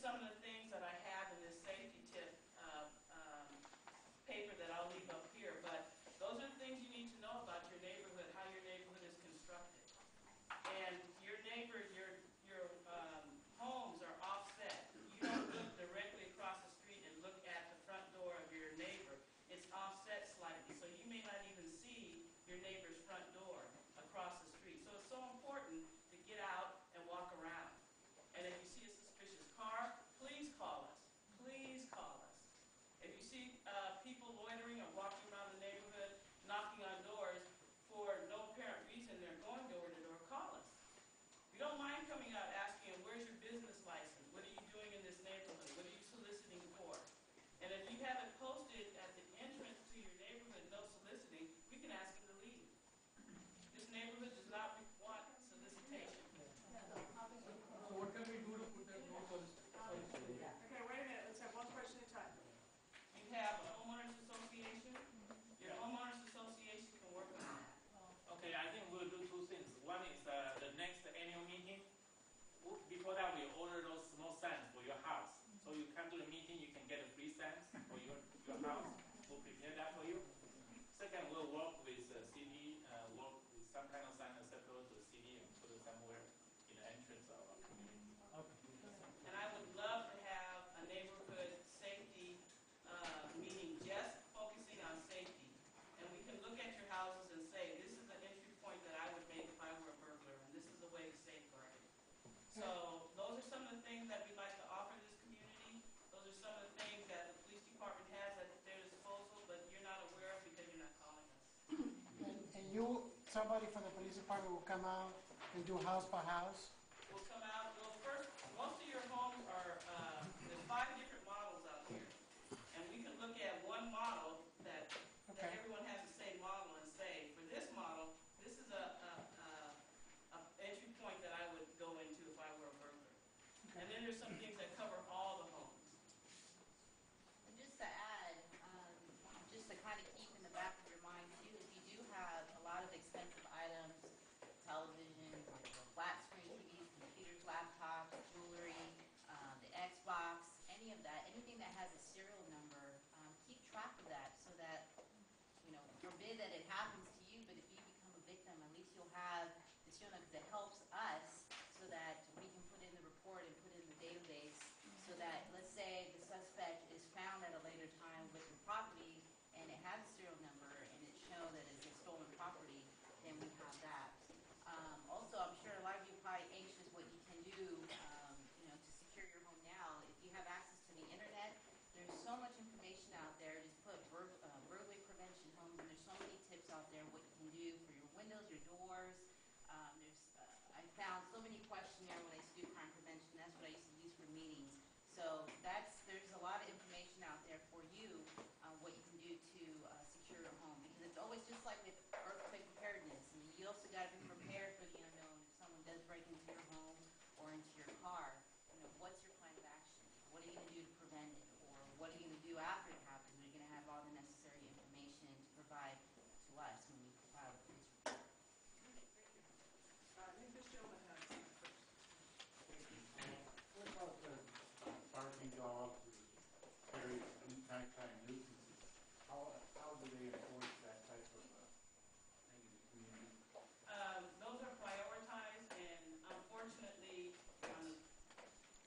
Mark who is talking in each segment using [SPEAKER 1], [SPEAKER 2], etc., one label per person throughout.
[SPEAKER 1] some of the things that I have in this safety tip paper that I'll leave up here, but those are the things you need to know about your neighborhood, how your neighborhood is constructed. And your neighbors, your homes are offset. You don't look directly across the street and look at the front door of your neighbor. It's offset slightly, so you may not even see your neighbor's front door across the street. So it's so important to get out and walk around. And if you see a suspicious car, please call us. Please call us. If you see people loitering or walking around the neighborhood, knocking on doors for no apparent reason, they're going door to door, call us. We don't mind coming out asking, where's your business license? What are you doing in this neighborhood? What are you soliciting for? And if you have it posted at the entrance to your neighborhood, no soliciting, we can ask them to leave. This neighborhood does not want solicitation.
[SPEAKER 2] So what can we do to put that no solicitation?
[SPEAKER 3] Okay, wait a minute. Let's have one question at a time.
[SPEAKER 1] You have a homeowners association. Your homeowners association can work on that.
[SPEAKER 4] Okay, I think we'll do two things. One is the next annual meeting. Before that, we order those small signs for your house. So you come to the meeting, you can get a free signs for your house. We'll prepare that for you. Second, we'll work with the city, work with some kind of sign acceptable to the city and put it somewhere in the entrance of our community.
[SPEAKER 2] Okay.
[SPEAKER 1] And I would love to have a neighborhood safety meeting just focusing on safety. And we can look at your houses and say, this is an entry point that I would make if I were a burglar, and this is a way to safeguard it. So those are some of the things that we'd like to offer this community. Those are some of the things that the police department has at their disposal, but you're not aware of because you're not calling us.
[SPEAKER 5] And somebody from the police department will come out and do house by house?
[SPEAKER 1] We'll come out. Well, first, most of your homes are, there's 5 different models out here. And we can look at one model that everyone has the same model and say, for this model, this is a entry point that I would go into if I were a burglar. And then there's some things that cover all the homes.
[SPEAKER 6] And just to add, just to kind of keep in the back of your mind too, if you do have a lot of expensive items, televisions, flat screen TVs, computers, laptops, jewelry, the Xbox, any of that, anything that has a serial number, keep track of that so that, forbid that it happens to you, but if you become a victim, at least you'll have the serial number that helps us so that we can put in the report and put in the database so that, let's say the suspect is found at a later time with the property and it has a serial number and it's shown that it's a stolen property, then we have that. Also, I'm sure a lot of you are probably anxious what you can do, to secure your home now. If you have access to the internet, there's so much information out there. Just put burglary prevention homes, and there's so many tips out there what you can do for your windows, your doors. I found so many questionnaires when I used to do crime prevention. That's what I used to use for meetings. So there's a lot of information out there for you what you can do to secure your home, because it's always just like with earthquake preparedness. I mean, you also got to be prepared for the unknown. If someone does break into your home or into your car, what's your plan of action? What are you going to do to prevent it? Or what are you going to do after it happens? Are you going to have all the necessary information to provide to us when we file a police report?
[SPEAKER 3] I think this gentleman has something first.
[SPEAKER 7] What about the barking dogs or various nighttime nuisances? How do they enforce that type of thing in the community?
[SPEAKER 1] Those are prioritized, and unfortunately, on the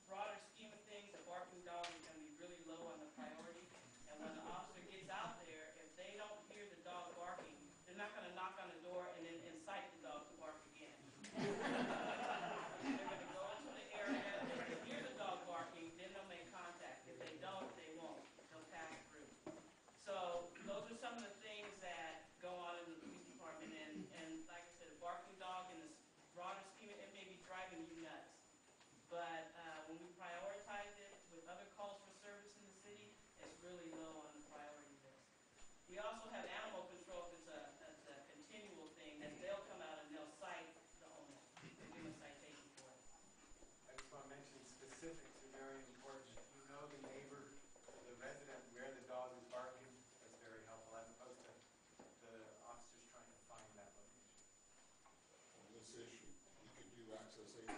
[SPEAKER 1] broader scheme of things, the barking dogs are going to be really low on the priority. And when the officer gets out there, if they don't hear the dog barking, they're not going to knock on the door and then incite the dog to bark again. They're going to go into the area, if they hear the dog barking, then they'll make contact. If they don't, they won't. They'll pass through. So those are some of the things that go on in the police department. And like I said, a barking dog in the broader scheme, it may be driving you nuts. But when we prioritize it with other calls for service in the city, it's really low on the priority list. We also have animal control. It's a continual thing that they'll come out and they'll cite the owner. They'll give a citation for it.
[SPEAKER 8] I just want to mention specifics are very important. If you know the neighbor, the resident, where the dog is barking, that's very helpful, as opposed to the officers trying to find that location.
[SPEAKER 9] On this issue, you could do access 8